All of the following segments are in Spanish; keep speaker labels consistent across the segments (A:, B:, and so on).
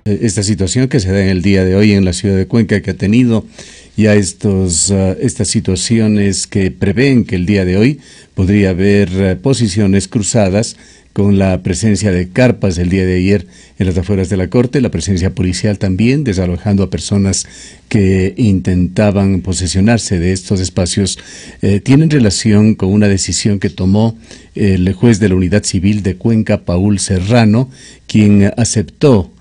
A: esta situación que se da en el día de hoy en la ciudad de Cuenca, que ha tenido ya estas situaciones que prevén que el día de hoy podría haber posiciones cruzadas con la presencia de carpas el día de ayer en las afueras de la Corte, la presencia policial también, desalojando a personas que intentaban posesionarse de estos espacios, tienen relación con una decisión que tomó el juez de la Unidad Civil de Cuenca, Paul Serrano, quien aceptó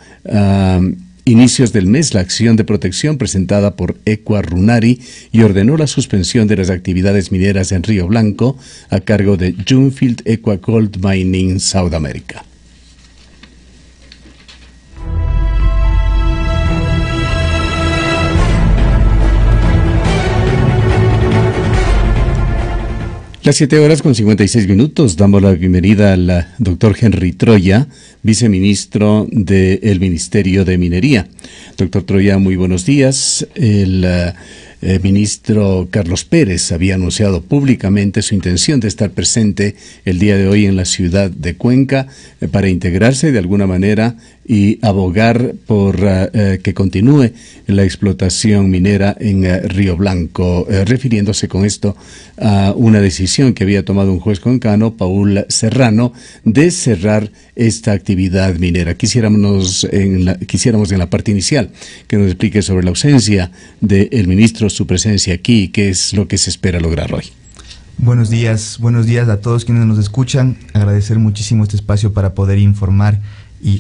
A: inicios del mes la acción de protección presentada por Equa Runari y ordenó la suspensión de las actividades mineras en Río Blanco a cargo de Junfield Equa Gold Mining South America. Las 7:56. Damos la bienvenida al doctor Henry Troya, viceministro del Ministerio de Minería. Doctor Troya, muy buenos días. El ministro Carlos Pérez había anunciado públicamente su intención de estar presente el día de hoy en la ciudad de Cuenca para integrarse de alguna manera y abogar por que continúe la explotación minera en Río Blanco, refiriéndose con esto a una decisión que había tomado un juez cuencano, Paul Serrano, de cerrar esta actividad minera. Quisiéramos en la parte inicial que nos explique sobre la ausencia del ministro, su presencia aquí y qué es lo que se espera lograr hoy.
B: Buenos días a todos quienes nos escuchan. Agradecer muchísimo este espacio para poder informar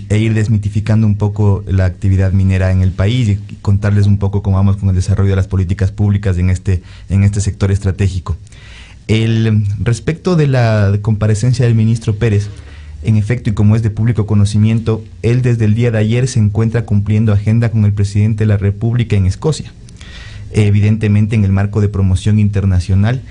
B: e ir desmitificando un poco la actividad minera en el país y contarles un poco cómo vamos con el desarrollo de las políticas públicas en este sector estratégico. Respecto de la comparecencia del ministro Pérez, en efecto, y como es de público conocimiento, él desde el día de ayer se encuentra cumpliendo agenda con el presidente de la República en Escocia, evidentemente en el marco de promoción internacional,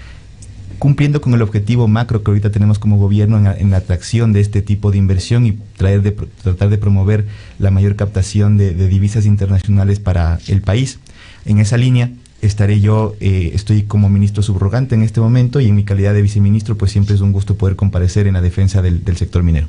B: cumpliendo con el objetivo macro que ahorita tenemos como gobierno en la atracción de este tipo de inversión y tratar de promover la mayor captación de divisas internacionales para el país. En esa línea estoy como ministro subrogante en este momento y en mi calidad de viceministro pues siempre es un gusto poder comparecer en la defensa del sector minero.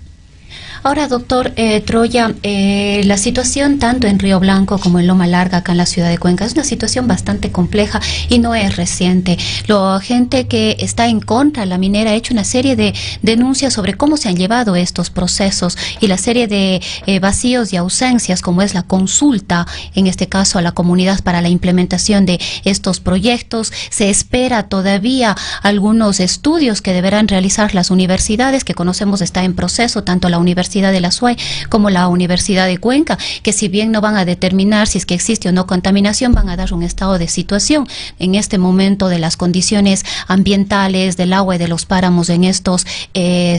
C: Ahora, doctor Troya, la situación tanto en Río Blanco como en Loma Larga, acá en la ciudad de Cuenca, es una situación bastante compleja y no es reciente. La gente que está en contra de la minera ha hecho una serie de denuncias sobre cómo se han llevado estos procesos y la serie de vacíos y ausencias, como es la consulta, en este caso a la comunidad para la implementación de estos proyectos. Se espera todavía algunos estudios que deberán realizar las universidades, que conocemos está en proceso, tanto la Universidad de la SUAY como la Universidad de Cuenca, que si bien no van a determinar si es que existe o no contaminación, van a dar un estado de situación en este momento de las condiciones ambientales, del agua y de los páramos en estos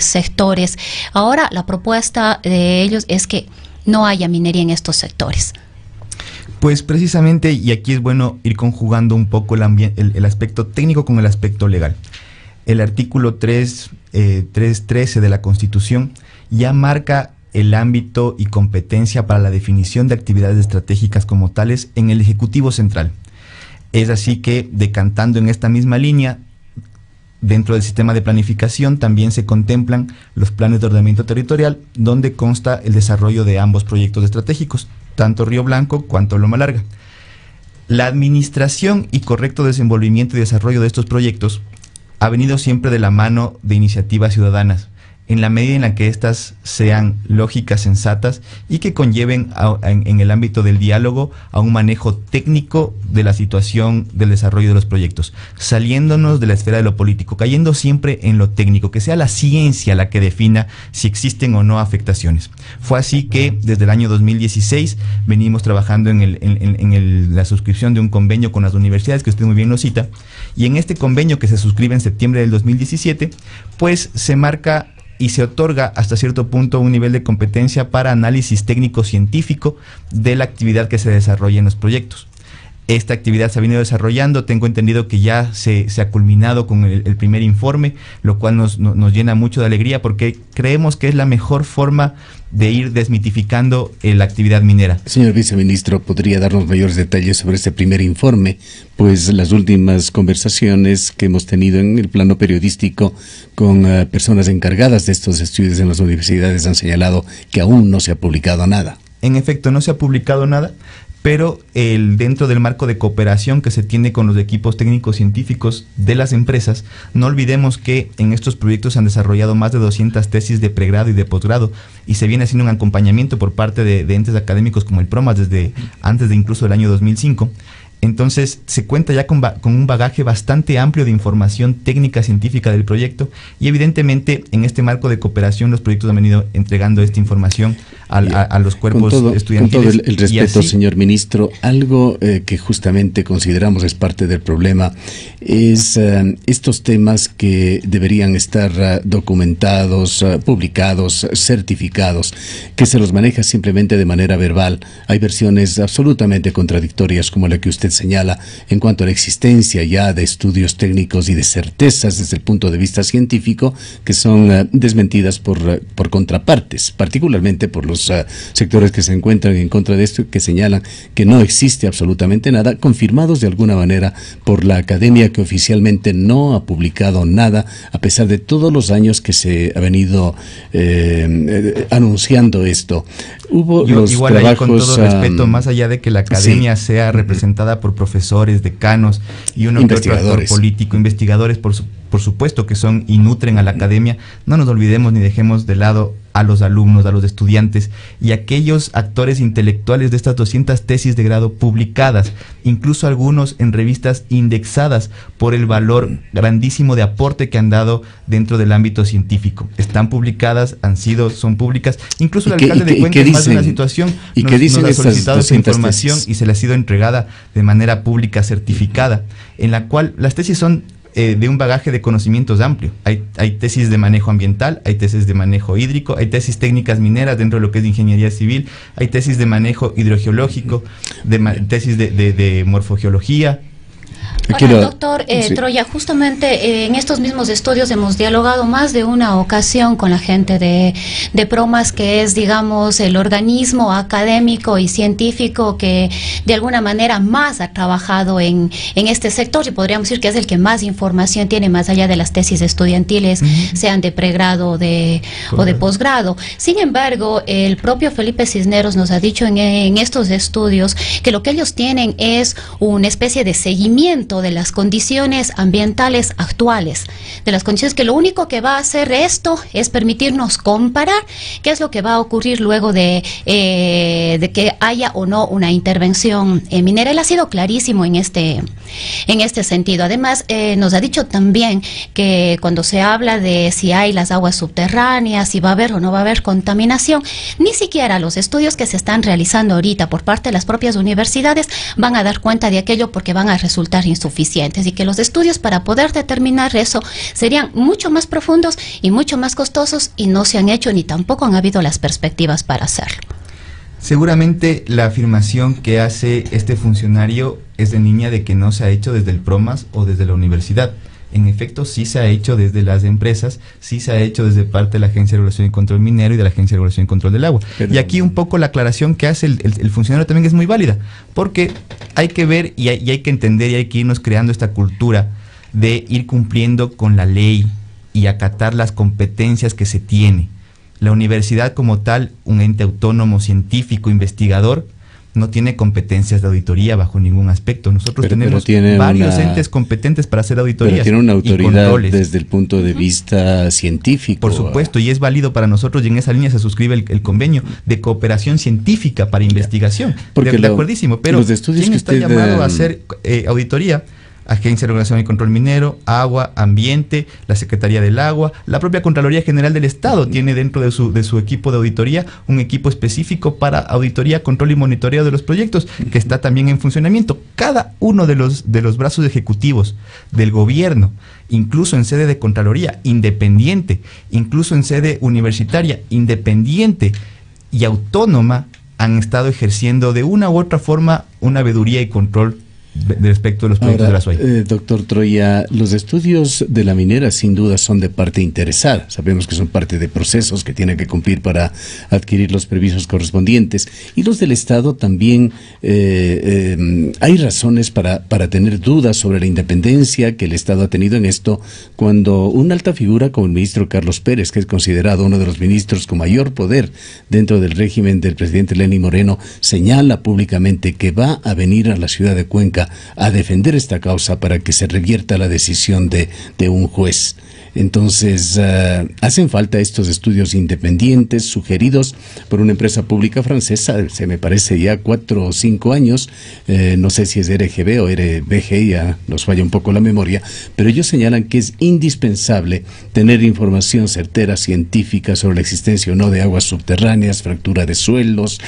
C: sectores. Ahora, la propuesta de ellos es que no haya minería en estos sectores.
B: Pues precisamente, y aquí es bueno ir conjugando un poco el aspecto técnico con el aspecto legal. El artículo 313 de la Constitución ya marca el ámbito y competencia para la definición de actividades estratégicas como tales en el Ejecutivo Central. Es así que, decantando en esta misma línea, dentro del sistema de planificación también se contemplan los planes de ordenamiento territorial, donde consta el desarrollo de ambos proyectos estratégicos, tanto Río Blanco cuanto Loma Larga. La administración y correcto desenvolvimiento y desarrollo de estos proyectos ha venido siempre de la mano de iniciativas ciudadanas, en la medida en la que éstas sean lógicas, sensatas y que conlleven en el ámbito del diálogo a un manejo técnico de la situación del desarrollo de los proyectos, saliéndonos de la esfera de lo político, cayendo siempre en lo técnico, que sea la ciencia la que defina si existen o no afectaciones. Fue así que desde el año 2016 venimos trabajando en la suscripción de un convenio con las universidades, que usted muy bien lo cita, y en este convenio que se suscribe en septiembre del 2017, pues se marca y se otorga hasta cierto punto un nivel de competencia para análisis técnico-científico de la actividad que se desarrolla en los proyectos. Esta actividad se ha venido desarrollando, tengo entendido que ya se ha culminado con el primer informe, lo cual nos llena mucho de alegría porque creemos que es la mejor forma de ir desmitificando la actividad minera.
A: Señor viceministro, ¿podría darnos mayores detalles sobre este primer informe? Pues las últimas conversaciones que hemos tenido en el plano periodístico con personas encargadas de estos estudios en las universidades han señalado que aún no se ha publicado nada.
B: En efecto, no se ha publicado nada, pero dentro del marco de cooperación que se tiene con los equipos técnicos científicos de las empresas, no olvidemos que en estos proyectos se han desarrollado más de 200 tesis de pregrado y de posgrado, y se viene haciendo un acompañamiento por parte de entes académicos como el PROMAS desde antes de incluso el año 2005. Entonces se cuenta ya con un bagaje bastante amplio de información técnica científica del proyecto, y evidentemente en este marco de cooperación los proyectos han venido entregando esta información a los cuerpos estudiantiles.
A: Con todo el respeto, señor ministro, algo que justamente consideramos es parte del problema es estos temas que deberían estar documentados, publicados, certificados, que se los maneja simplemente de manera verbal. Hay versiones absolutamente contradictorias como la que usted señala en cuanto a la existencia ya de estudios técnicos y de certezas desde el punto de vista científico que son desmentidas por contrapartes, particularmente por los sectores que se encuentran en contra de esto, que señalan que no existe absolutamente nada, confirmados de alguna manera por la academia, que oficialmente no ha publicado nada, a pesar de todos los años que se ha venido anunciando esto. Hubo
B: igual trabajos, ahí con todo respeto, más allá de que la academia sea representada por profesores, decanos y un otro actor político, investigadores, por supuesto que son y nutren a la academia, no nos olvidemos ni dejemos de lado a los alumnos, a los estudiantes y aquellos actores intelectuales de estas 200 tesis de grado publicadas, incluso algunos en revistas indexadas por el valor grandísimo de aporte que han dado dentro del ámbito científico. Están publicadas, son públicas, incluso el alcalde de Cuenca en más de una situación nos ha solicitado esa información y se le ha sido entregada de manera pública certificada, en la cual las tesis son de un bagaje de conocimientos amplio. Hay tesis de manejo ambiental, hay tesis de manejo hídrico, hay tesis técnicas mineras dentro de lo que es ingeniería civil, hay tesis de manejo hidrogeológico, tesis de morfogeología.
C: Ahora, doctor Troya, justamente en estos mismos estudios hemos dialogado más de una ocasión con la gente de PROMAS, que es, digamos, el organismo académico y científico que de alguna manera más ha trabajado en este sector, y podríamos decir que es el que más información tiene más allá de las tesis estudiantiles, sean de pregrado o de posgrado. Sin embargo, el propio Felipe Cisneros nos ha dicho en estos estudios que lo que ellos tienen es una especie de seguimiento de las condiciones ambientales actuales, de las condiciones que lo único que va a hacer esto es permitirnos comparar qué es lo que va a ocurrir luego de que haya o no una intervención minera. Él ha sido clarísimo en este sentido. Además, nos ha dicho también que cuando se habla de si hay las aguas subterráneas, si va a haber o no va a haber contaminación, ni siquiera los estudios que se están realizando ahorita por parte de las propias universidades van a dar cuenta de aquello, porque van a resultar insuficientes, y que los estudios para poder determinar eso serían mucho más profundos y mucho más costosos, y no se han hecho ni tampoco han habido las perspectivas para hacerlo.
B: Seguramente la afirmación que hace este funcionario es de línea de que no se ha hecho desde el PROMAS o desde la universidad. En efecto, sí se ha hecho desde las empresas, sí se ha hecho desde parte de la Agencia de Regulación y Control Minero y de la Agencia de Regulación y Control del Agua. Y aquí un poco la aclaración que hace el funcionario también es muy válida, porque hay que ver y hay que entender y hay que irnos creando esta cultura de ir cumpliendo con la ley y acatar las competencias que se tiene. La universidad como tal, un ente autónomo, científico, investigador, no tiene competencias de auditoría bajo ningún aspecto. Nosotros tenemos varios entes competentes para hacer auditorías.
A: Pero tiene una autoridad desde el punto de vista científico.
B: Por supuesto, y es válido para nosotros, y en esa línea se suscribe el convenio de cooperación científica para investigación. De acuerdísimo, pero ¿quién está llamado a hacer auditoría? Agencia de Regulación y Control Minero, Agua, Ambiente, la Secretaría del Agua, la propia Contraloría General del Estado tiene dentro de su equipo de auditoría un equipo específico para auditoría, control y monitoreo de los proyectos, que está también en funcionamiento. Cada uno de los brazos ejecutivos del gobierno, incluso en sede de Contraloría, independiente, incluso en sede universitaria, independiente y autónoma, han estado ejerciendo de una u otra forma una veeduría y control respecto a los proyectos de la SOAI.
A: Doctor Troya, los estudios de la minera sin duda son de parte interesada. Sabemos que son parte de procesos que tienen que cumplir para adquirir los permisos correspondientes. Y los del Estado también, hay razones para tener dudas sobre la independencia que el Estado ha tenido en esto, cuando una alta figura como el ministro Carlos Pérez, que es considerado uno de los ministros con mayor poder dentro del régimen del presidente Lenín Moreno, señala públicamente que va a venir a la ciudad de Cuenca a defender esta causa para que se revierta la decisión de un juez. Entonces, hacen falta estos estudios independientes sugeridos por una empresa pública francesa, se me parece ya 4 o 5 años, no sé si es RGB o RBG, ya nos falla un poco la memoria, pero ellos señalan que es indispensable tener información certera, científica, sobre la existencia o no de aguas subterráneas, fractura de suelos,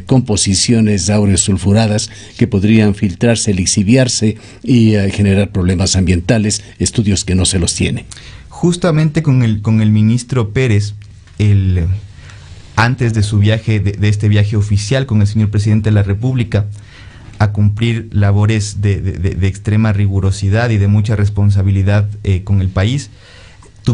A: composiciones áureo-sulfuradas que podrían filtrarse, lixiviarse y generar problemas ambientales, estudios que no se los tiene.
B: Justamente con el ministro Pérez, antes de su viaje, de este viaje oficial con el señor presidente de la República, a cumplir labores de extrema rigurosidad y de mucha responsabilidad con el país,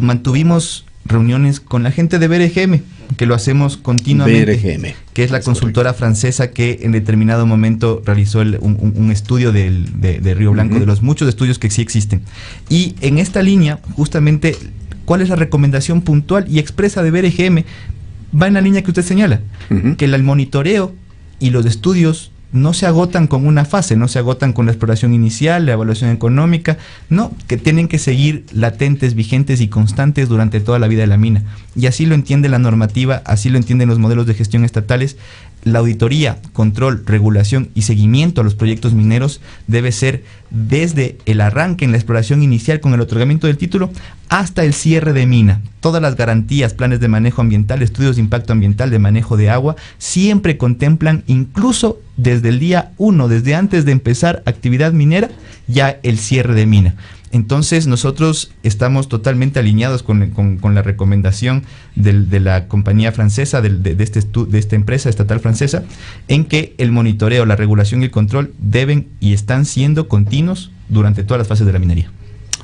B: mantuvimos reuniones con la gente de BRGM, que lo hacemos continuamente,
A: BRGM,
B: que es la consultora francesa que en determinado momento realizó un estudio de Río Blanco, de los muchos estudios que sí existen. Y en esta línea, justamente, ¿cuál es la recomendación puntual y expresa de BRGM? Va en la línea que usted señala, que el monitoreo y los estudios no se agotan con una fase, no se agotan con la exploración inicial, la evaluación económica, no, que tienen que seguir latentes, vigentes y constantes durante toda la vida de la mina. Y así lo entiende la normativa, así lo entienden los modelos de gestión estatales. La auditoría, control, regulación y seguimiento a los proyectos mineros debe ser desde el arranque en la exploración inicial con el otorgamiento del título hasta el cierre de mina. Todas las garantías, planes de manejo ambiental, estudios de impacto ambiental, de manejo de agua, siempre contemplan, incluso desde el día 1, desde antes de empezar actividad minera, ya el cierre de mina. Entonces nosotros estamos totalmente alineados con la recomendación de la compañía francesa, de esta empresa estatal francesa, en que el monitoreo, la regulación y el control deben y están siendo continuos durante todas las fases de la minería.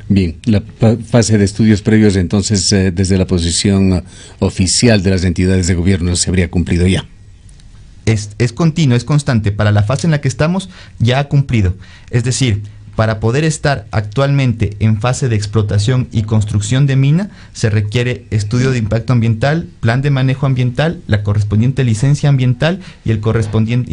A: Bien, la fase de estudios previos entonces desde la posición oficial de las entidades de gobierno se habría cumplido ya.
B: Es continuo, es constante. Para la fase en la que estamos ya ha cumplido. Es decir, para poder estar actualmente en fase de explotación y construcción de mina, se requiere estudio de impacto ambiental, plan de manejo ambiental, la correspondiente licencia ambiental y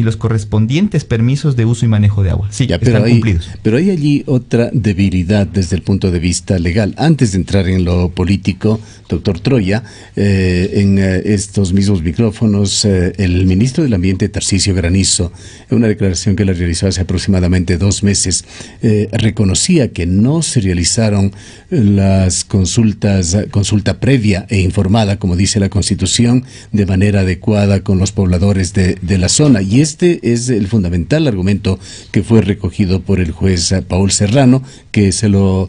B: los correspondientes permisos de uso y manejo de agua. Sí, ya, están cumplidos.
A: Pero hay allí otra debilidad desde el punto de vista legal. Antes de entrar en lo político, doctor Troya, en estos mismos micrófonos, el ministro del Ambiente, Tarcisio Granizo, en una declaración que le realizó hace aproximadamente 2 meses, reconocía que no se realizaron las consulta previa e informada, como dice la Constitución, de manera adecuada con los pobladores de la zona. Y este es el fundamental argumento que fue recogido por el juez Paul Serrano, que se lo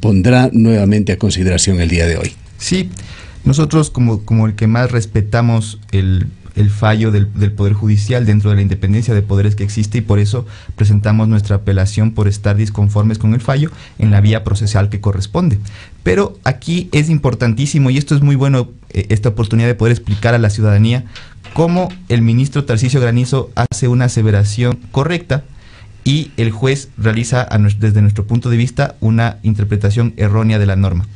A: pondrá nuevamente a consideración el día de hoy.
B: Sí, nosotros como el que más respetamos el fallo del Poder Judicial dentro de la independencia de poderes que existe, y por eso presentamos nuestra apelación por estar disconformes con el fallo en la vía procesal que corresponde. Pero aquí es importantísimo, y esto es muy bueno, esta oportunidad de poder explicar a la ciudadanía cómo el ministro Tarcisio Granizo hace una aseveración correcta y el juez realiza desde nuestro punto de vista una interpretación errónea de la norma.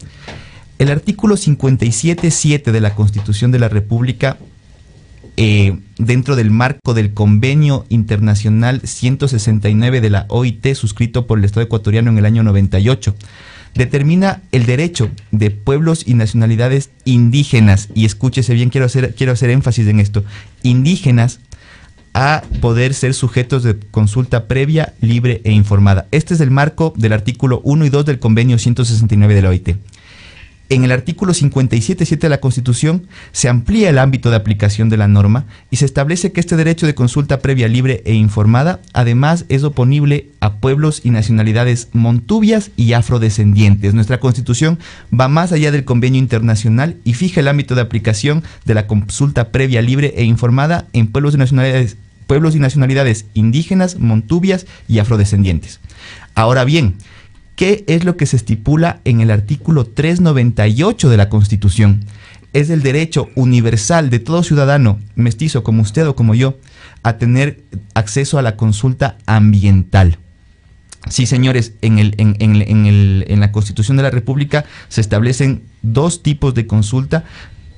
B: El artículo 57.7 de la Constitución de la República, dentro del marco del Convenio Internacional 169 de la OIT, suscrito por el Estado ecuatoriano en el año 98, determina el derecho de pueblos y nacionalidades indígenas, y escúchese bien, quiero hacer énfasis en esto, indígenas, a poder ser sujetos de consulta previa, libre e informada. Este es el marco del artículo 1 y 2 del Convenio 169 de la OIT. En el artículo 57.7 de la Constitución se amplía el ámbito de aplicación de la norma y se establece que este derecho de consulta previa, libre e informada además es oponible a pueblos y nacionalidades montubias y afrodescendientes. Nuestra Constitución va más allá del convenio internacional y fija el ámbito de aplicación de la consulta previa, libre e informada en pueblos y nacionalidades pueblos y nacionalidades indígenas, montubias y afrodescendientes. Ahora bien, ¿qué es lo que se estipula en el artículo 398 de la Constitución? Es el derecho universal de todo ciudadano, mestizo como usted o como yo, a tener acceso a la consulta ambiental. Sí, señores, en la Constitución de la República se establecen dos tipos de consulta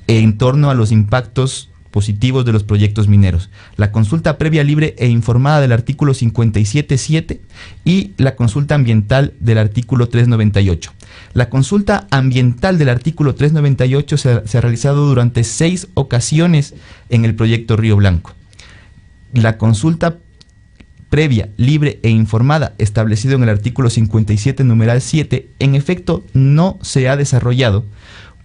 B: en torno a los impactos positivos de los proyectos mineros: la consulta previa, libre e informada del artículo 57.7 y la consulta ambiental del artículo 398. La consulta ambiental del artículo 398 se ha realizado durante 6 ocasiones en el proyecto Río Blanco. La consulta previa, libre e informada, establecido en el artículo 57, numeral 7, en efecto no se ha desarrollado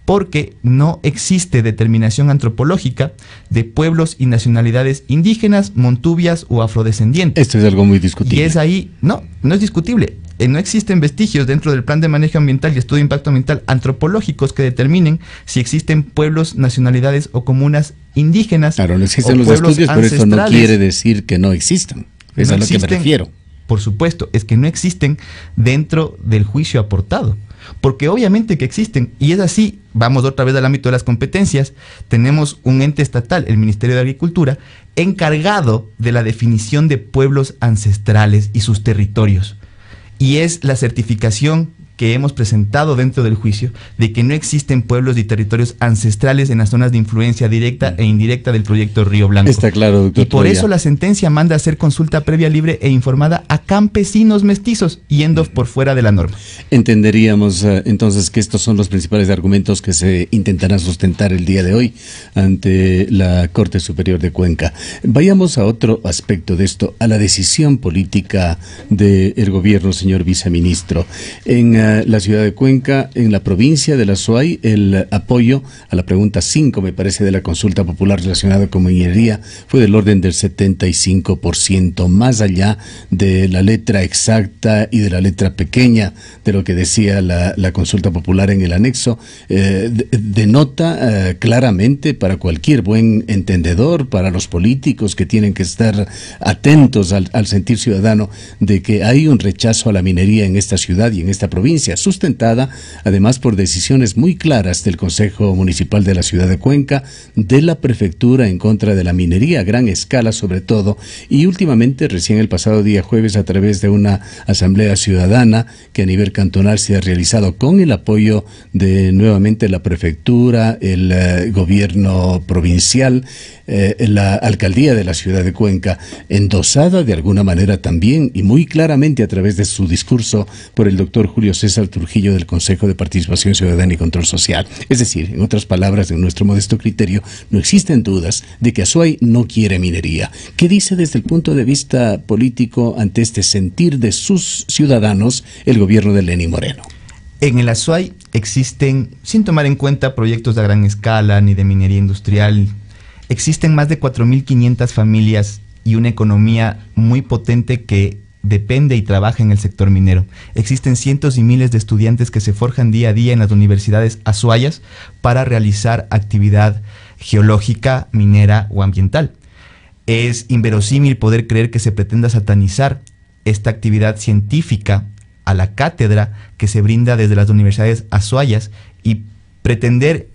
B: porque no existe determinación antropológica de pueblos y nacionalidades indígenas, montubias o afrodescendientes.
A: Esto es algo muy discutible.
B: Y es ahí, no es discutible. No existen vestigios dentro del plan de manejo ambiental y estudio de impacto ambiental antropológicos que determinen si existen pueblos, nacionalidades o comunas indígenas.
A: Claro, no existen los estudios, pero eso no quiere decir que no existan. Es a lo que me refiero.
B: Por supuesto, es que no existen dentro del juicio aportado. Porque obviamente que existen, y es así. Vamos otra vez al ámbito de las competencias. Tenemos un ente estatal, el Ministerio de Agricultura, encargado de la definición de pueblos ancestrales y sus territorios. Y es la certificación que hemos presentado dentro del juicio de que no existen pueblos y territorios ancestrales en las zonas de influencia directa e indirecta del proyecto Río Blanco.
A: Está claro, doctor.
B: Y por eso la sentencia manda a hacer consulta previa, libre e informada a campesinos mestizos, yendo por fuera de la norma.
A: Entenderíamos entonces que estos son los principales argumentos que se intentarán sustentar el día de hoy ante la Corte Superior de Cuenca. Vayamos a otro aspecto de esto, a la decisión política del gobierno, señor viceministro. En la ciudad de Cuenca, en la provincia de la Azuay, el apoyo a la pregunta 5, me parece, de la consulta popular relacionada con minería fue del orden del 75%, más allá de la letra exacta y de la letra pequeña de lo que decía la consulta popular en el anexo. Denota claramente para cualquier buen entendedor, para los políticos que tienen que estar atentos al sentir ciudadano, de que hay un rechazo a la minería en esta ciudad y en esta provincia, sustentada además por decisiones muy claras del Consejo Municipal de la ciudad de Cuenca, de la prefectura en contra de la minería a gran escala sobre todo, y últimamente, recién el pasado día jueves, a través de una asamblea ciudadana que a nivel cantonal se ha realizado con el apoyo de nuevamente la prefectura, el gobierno provincial, la alcaldía de la ciudad de Cuenca, endosada de alguna manera también y muy claramente a través de su discurso por el doctor Julio César Trujillo del Consejo de Participación Ciudadana y Control Social. Es decir, en otras palabras, en nuestro modesto criterio, no existen dudas de que Azuay no quiere minería. ¿Qué dice desde el punto de vista político ante este sentir de sus ciudadanos el gobierno de Lenín Moreno?
B: En el Azuay existen, sin tomar en cuenta proyectos de gran escala ni de minería industrial, existen más de 4.500 familias y una economía muy potente que depende y trabaja en el sector minero. Existen cientos y miles de estudiantes que se forjan día a día en las universidades azuayas para realizar actividad geológica, minera o ambiental. Es inverosímil poder creer que se pretenda satanizar esta actividad científica a la cátedra que se brinda desde las universidades azuayas y pretender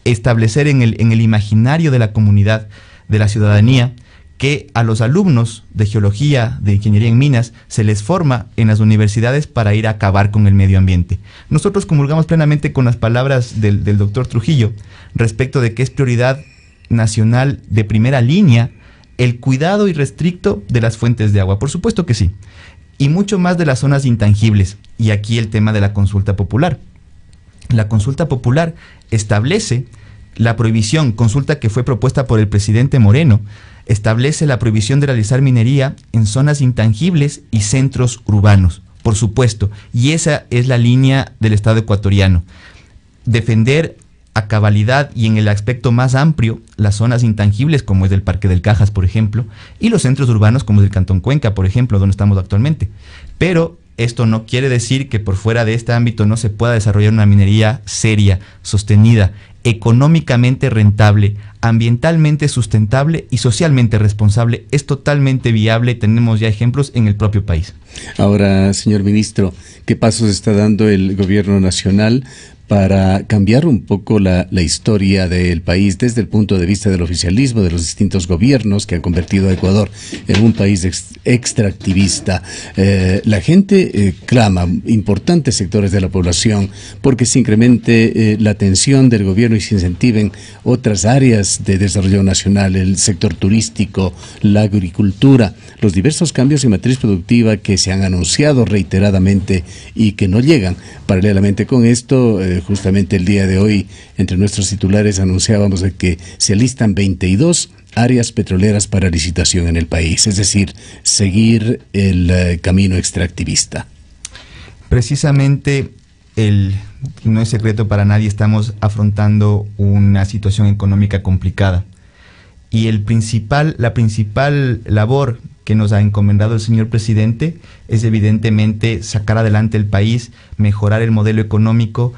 B: establecer en el imaginario de la comunidad, de la ciudadanía, que a los alumnos de geología, de ingeniería en minas, se les forma en las universidades para ir a acabar con el medio ambiente. Nosotros comulgamos plenamente con las palabras del doctor Trujillo respecto de que es prioridad nacional de primera línea el cuidado irrestricto de las fuentes de agua. Por supuesto que sí. Y mucho más de las zonas intangibles. Y aquí el tema de la consulta popular. La consulta popular establece la prohibición, consulta que fue propuesta por el presidente Moreno, establece la prohibición de realizar minería en zonas intangibles y centros urbanos, por supuesto, y esa es la línea del Estado ecuatoriano. Defender a cabalidad y en el aspecto más amplio las zonas intangibles, como es el Parque del Cajas, por ejemplo, y los centros urbanos, como es el Cantón Cuenca, por ejemplo, donde estamos actualmente. Pero esto no quiere decir que por fuera de este ámbito no se pueda desarrollar una minería seria, sostenida, económicamente rentable, ambientalmente sustentable y socialmente responsable. Es totalmente viable, tenemos ya ejemplos en el propio país.
A: Ahora, señor ministro, ¿qué pasos está dando el gobierno nacional para cambiar un poco la historia del país desde el punto de vista del oficialismo, de los distintos gobiernos que han convertido a Ecuador en un país extractivista? La gente clama, importantes sectores de la población, porque se incremente la atención del gobierno y se incentiven otras áreas de desarrollo nacional, el sector turístico, la agricultura, los diversos cambios en matriz productiva que se han anunciado reiteradamente y que no llegan. Paralelamente con esto, justamente el día de hoy, entre nuestros titulares anunciábamos de que se alistan 22 áreas petroleras para licitación en el país, es decir, seguir el camino extractivista.
B: Precisamente, no es secreto para nadie, estamos afrontando una situación económica complicada. Y la principal labor que nos ha encomendado el señor presidente es evidentemente sacar adelante el país, mejorar el modelo económico,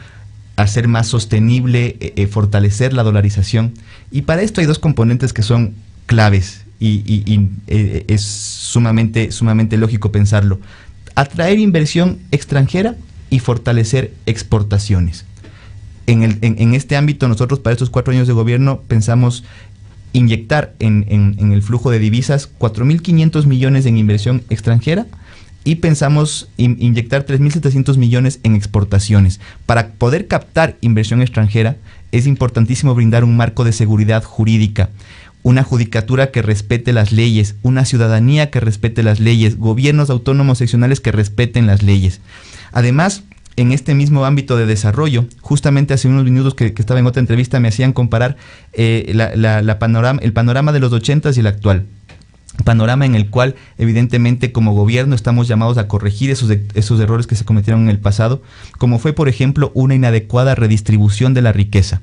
B: hacer más sostenible, fortalecer la dolarización. Y para esto hay dos componentes que son claves y es sumamente lógico pensarlo. Atraer inversión extranjera y fortalecer exportaciones. En este ámbito, nosotros para estos 4 años de gobierno pensamos inyectar en el flujo de divisas 4.500 millones en inversión extranjera y pensamos inyectar 3.700 millones en exportaciones. Para poder captar inversión extranjera es importantísimo brindar un marco de seguridad jurídica, una judicatura que respete las leyes, una ciudadanía que respete las leyes, gobiernos autónomos seccionales que respeten las leyes. Además, en este mismo ámbito de desarrollo, justamente hace unos minutos que estaba en otra entrevista, me hacían comparar el panorama de los 80s y el actual. Panorama en el cual, evidentemente, como gobierno estamos llamados a corregir esos errores que se cometieron en el pasado, como fue, por ejemplo, una inadecuada redistribución de la riqueza.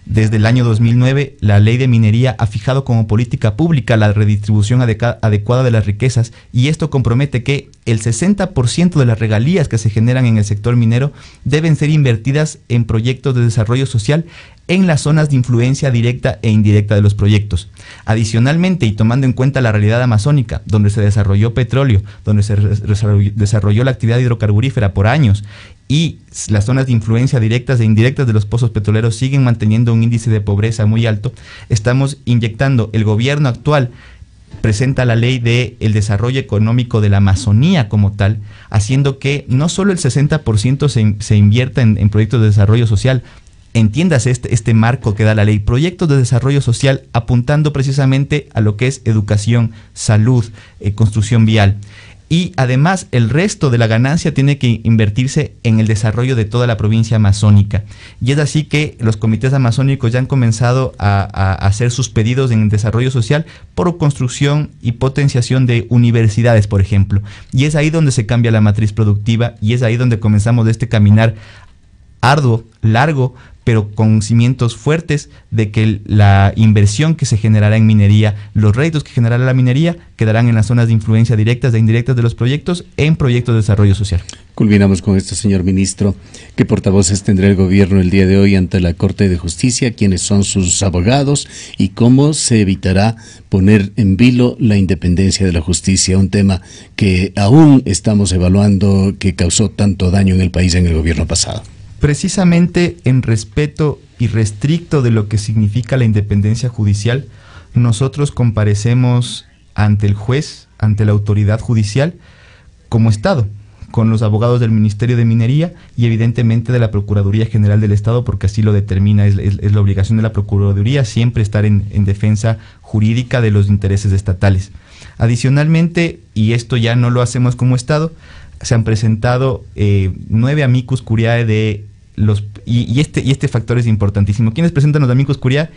B: Desde el año 2009, la ley de minería ha fijado como política pública la redistribución adecuada de las riquezas, y esto compromete que el 60% de las regalías que se generan en el sector minero deben ser invertidas en proyectos de desarrollo social en las zonas de influencia directa e indirecta de los proyectos. Adicionalmente, y tomando en cuenta la realidad amazónica, donde se desarrolló petróleo, donde se desarrolló la actividad hidrocarburífera por años, y las zonas de influencia directas e indirectas de los pozos petroleros siguen manteniendo un índice de pobreza muy alto, estamos inyectando, el gobierno actual presenta la ley de el desarrollo económico de la Amazonía como tal, haciendo que no solo el 60% se invierta en proyectos de desarrollo social. Entiéndase este marco que da la ley, proyectos de desarrollo social apuntando precisamente a lo que es educación, salud, construcción vial. Y además el resto de la ganancia tiene que invertirse en el desarrollo de toda la provincia amazónica. Y es así que los comités amazónicos ya han comenzado a hacer sus pedidos en el desarrollo social por construcción y potenciación de universidades, por ejemplo. Y es ahí donde se cambia la matriz productiva y es ahí donde comenzamos este caminar arduo, largo, pero con cimientos fuertes de que la inversión que se generará en minería, los réditos que generará la minería, quedarán en las zonas de influencia directas e indirectas de los proyectos en proyectos de desarrollo social.
A: Culminamos con esto, señor ministro. ¿Qué portavoces tendrá el gobierno el día de hoy ante la Corte de Justicia? ¿Quiénes son sus abogados? ¿Y cómo se evitará poner en vilo la independencia de la justicia? Un tema que aún estamos evaluando, que causó tanto daño en el país en el gobierno pasado.
B: Precisamente en respeto irrestricto de lo que significa la independencia judicial, nosotros comparecemos ante el juez, ante la autoridad judicial, como Estado, con los abogados del Ministerio de Minería y evidentemente de la Procuraduría General del Estado, porque así lo determina, es la obligación de la Procuraduría siempre estar en defensa jurídica de los intereses estatales. Adicionalmente, y esto ya no lo hacemos como Estado, se han presentado 9 amicus curiae de los y este factor es importantísimo. ¿Quiénes presentan los amicus curiae?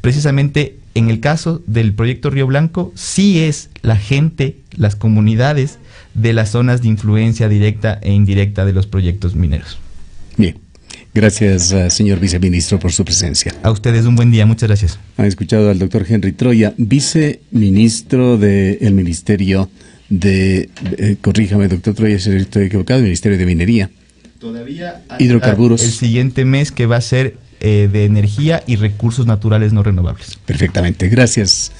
B: Precisamente en el caso del proyecto Río Blanco, sí es la gente, las comunidades de las zonas de influencia directa e indirecta de los proyectos mineros.
A: Bien. Gracias, señor viceministro, por su presencia.
B: A ustedes un buen día, muchas gracias.
A: Han escuchado al doctor Henry Troya, viceministro del Ministerio de, corríjame doctor Troya si estoy equivocado, Ministerio de Minería.
B: Todavía
A: hidrocarburos.
B: El siguiente mes, que va a ser de energía y recursos naturales no renovables.
A: Perfectamente, gracias.